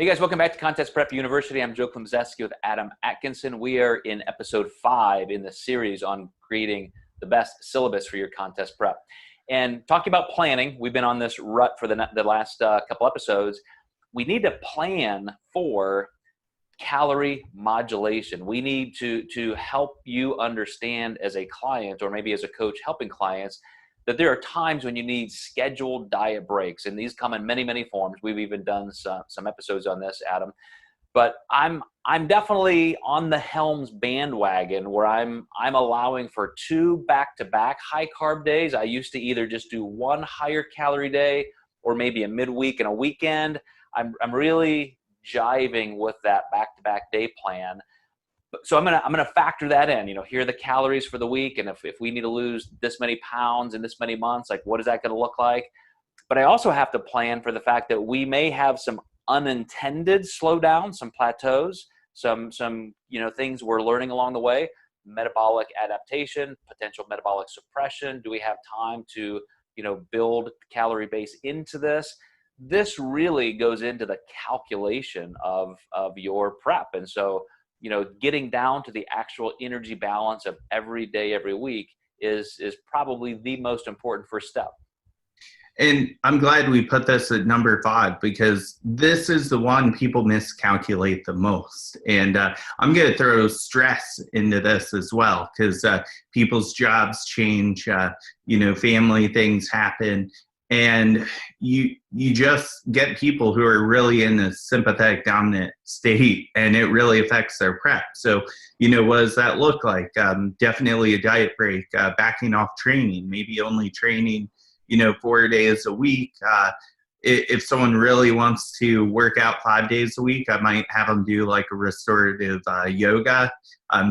Hey guys, welcome back to Contest Prep University. I'm Joe Klemczewski with Adam Atkinson. We are in episode 5 in the series on creating the best syllabus for your contest prep. And talking about planning, we've been on this rut for the last couple episodes. We need to plan for calorie modulation. We need to help you understand as a client, or maybe as a coach helping clients, that there are times when you need scheduled diet breaks, and these come in many, many forms. We've even done some episodes on this, Adam. But I'm definitely on the Helms bandwagon where I'm allowing for 2 back-to-back high-carb days. I used to either just do 1 higher calorie day or maybe a midweek and a weekend. I'm really jiving with that back-to-back day plan. So I'm gonna factor that in. Here are the calories for the week, and if we need to lose this many pounds in this many months, like what is that gonna look like? But I also have to plan for the fact that we may have some unintended slowdowns, some plateaus, some things we're learning along the way, metabolic adaptation, potential metabolic suppression. Do we have time to build calorie base into this? This really goes into the calculation of your prep. And so getting down to the actual energy balance of every day, every week is probably the most important first step. And I'm glad we put this at number 5, because this is the one people miscalculate the most. And I'm going to throw stress into this as well, because people's jobs change, family things happen. And you just get people who are really in a sympathetic dominant state, and it really affects their prep. So, what does that look like? Definitely a diet break, backing off training, maybe only training, 4 days a week. If someone really wants to work out 5 days a week, I might have them do like a restorative yoga,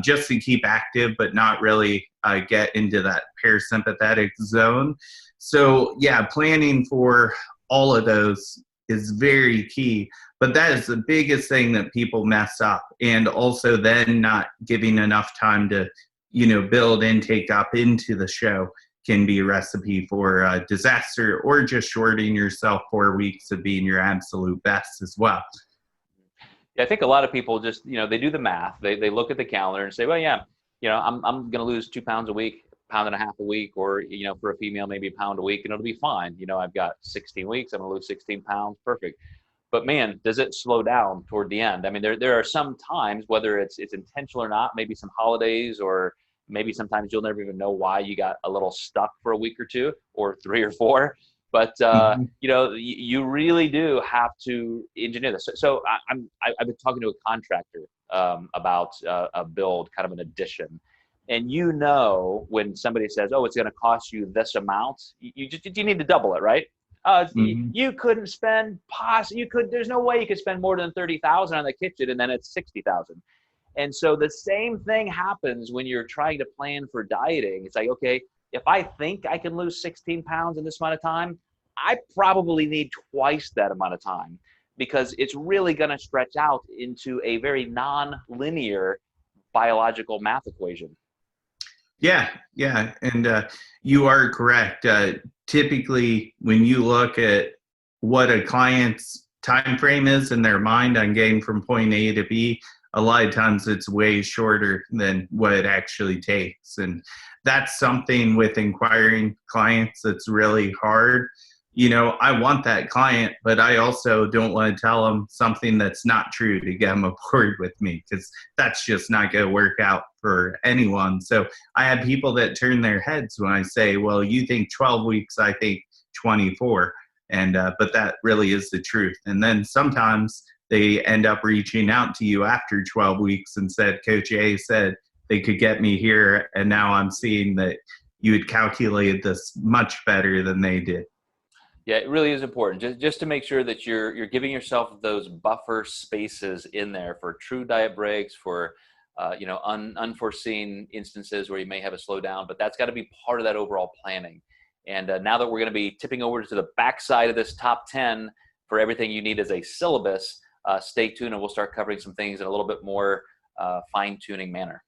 just to keep active, but not really get into that parasympathetic zone. So yeah, planning for all of those is very key, but that is the biggest thing that people mess up. And also then not giving enough time to, build intake up into the show can be a recipe for disaster, or just shorting yourself 4 weeks of being your absolute best as well. Yeah, I think a lot of people just, they do the math. They look at the calendar and say, well, yeah, I'm going to lose 2 pounds a week, 1.5 pounds a week, or, for a female, maybe 1 pound a week, and it'll be fine. I've got 16 weeks, I'm gonna lose 16 pounds, perfect. But man, does it slow down toward the end? I mean, there are some times, whether it's intentional or not, maybe some holidays, or maybe sometimes you'll never even know why you got a little stuck for a week or 2 or 3 or 4. But you really do have to engineer this. So I've been talking to a contractor about a build, kind of an addition. And when somebody says, oh, it's going to cost you this amount, you need to double it, right? You couldn't spend, there's no way you could spend more than 30,000 on the kitchen, and then it's 60,000. And so the same thing happens when you're trying to plan for dieting. It's like, okay, if I think I can lose 16 pounds in this amount of time, I probably need twice that amount of time, because it's really going to stretch out into a very non-linear biological math equation. Yeah. And you are correct. Typically, when you look at what a client's time frame is in their mind on getting from point A to B, a lot of times it's way shorter than what it actually takes. And that's something with inquiring clients that's really hard. I want that client, but I also don't want to tell them something that's not true to get them aboard with me, because that's just not going to work out for anyone. So I have people that turn their heads when I say, well, you think 12 weeks, I think 24. And, but that really is the truth. And then sometimes they end up reaching out to you after 12 weeks and said, Coach A said they could get me here, and now I'm seeing that you had calculated this much better than they did. Yeah, it really is important just to make sure that you're giving yourself those buffer spaces in there for true diet breaks, for unforeseen instances where you may have a slowdown. But that's got to be part of that overall planning. And now that we're going to be tipping over to the backside of this top 10 for everything you need as a syllabus, stay tuned, and we'll start covering some things in a little bit more fine-tuning manner.